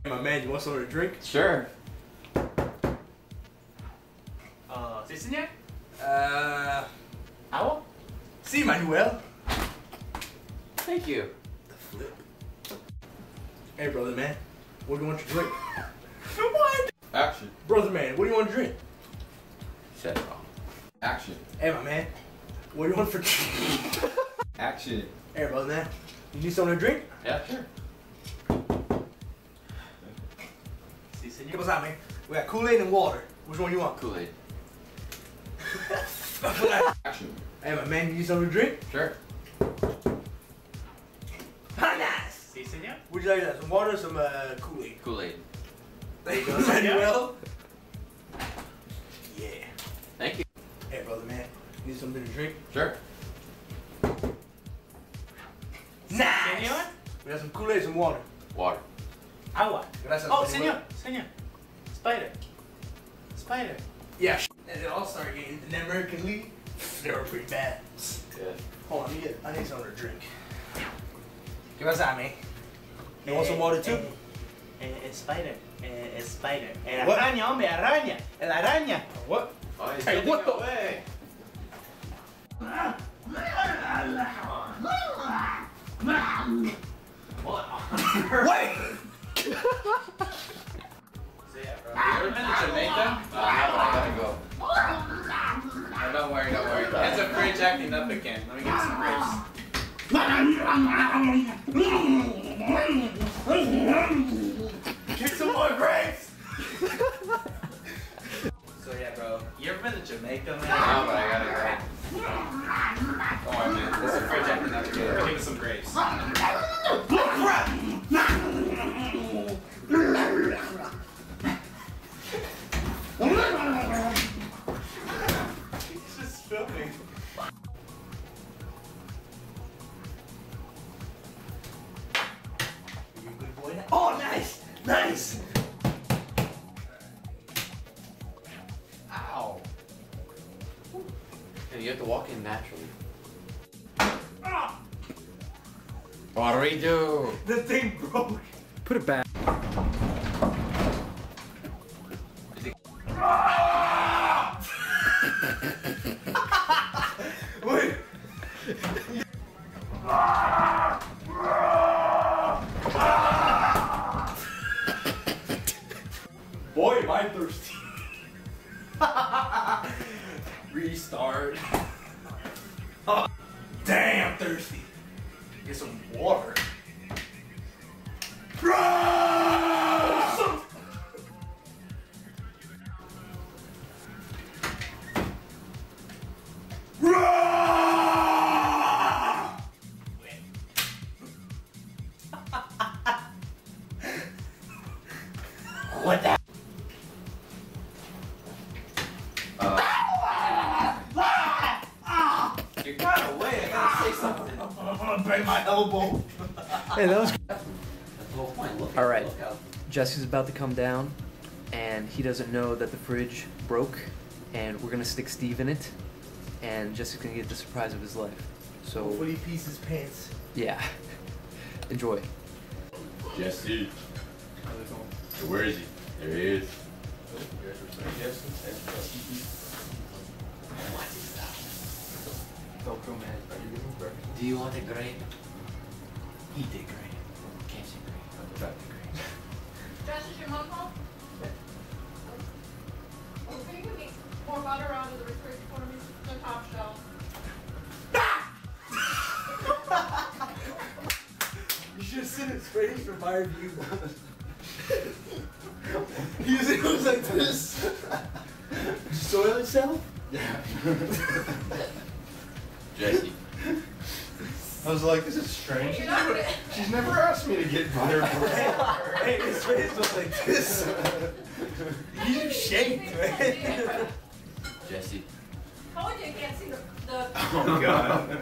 My man, you want something to drink? Sure. Sí, señor. ¿Agua? Sí, Manuel. Thank you. The flip. Hey, brother man, what do you want to drink? What? Action. Brother man, what do you want to drink? Said wrong. Action. Hey, my man, what do you want for drink? Action. Hey, brother man, you need something to drink? Yeah, sure. Sí, señor. What's up, man? We got Kool-Aid and water. Which one you want? Kool-Aid. Action. Hey, my man, you need something to drink? Sure. Nice. Sí, señor. Would you like that? Some water or some Kool-Aid? Kool-Aid. There you go, Manuel. Yeah. Thank you. Hey, brother man, you need something to drink? Sure. Nice. Señor. We got some Kool-Aid, some water. Water. Agua. Gracias, Oh, Manuel. señor. Señor. Spider. Spider. Yeah, and then All-Star game in the American League, they were pretty bad. Yeah. Hold on, I need something to drink. Give us that, man. You want some water too? Spider. Spider. What? Araña, hombre, araña. El araña. What? Oh, he's Hey, getting what the- away. Wait! So yeah, bro. You ever been to Jamaica? No, I gotta go. Oh, don't worry, don't worry. It's a fridge acting up again. Let me get some grapes. Get some more grapes! So yeah, bro. You ever been to Jamaica, man? No, but I gotta go. Don't worry, man. It's a fridge acting up again. Give us some grapes. He's just filming. You a good boy now? Oh, nice! Nice! Ow. And you have to walk in naturally. What do we do? The thing broke. Put it back. Wait. Boy, am I thirsty. Restart. Oh, damn thirsty. Get some water. What the? You got away. I gotta say something. I'm gonna break my elbow. Hey, that was. That's the whole point. Look All out, right. look out. Jesse's about to come down, and he doesn't know that the fridge broke, and we're gonna stick Steve in it, and Jesse's gonna get the surprise of his life. So Hopefully he pees his pants. yeah, enjoy. Jesse. Where is he? There he is. What is that? Do you want a grape? Eat it, great. Can't say grape. Try the grape. Josh, is your mom home? Well, can you give me more butter onto the refrigerator for me? The top shelf. You should have seen his face from my view. He was like this. Soil itself? Yeah. Jesse. I was like, this is strange. You're not gonna. She's never asked me to get butter for her. Hey, his face was like this. You shaked, man. Jesse. Told you I can't see the Oh, God.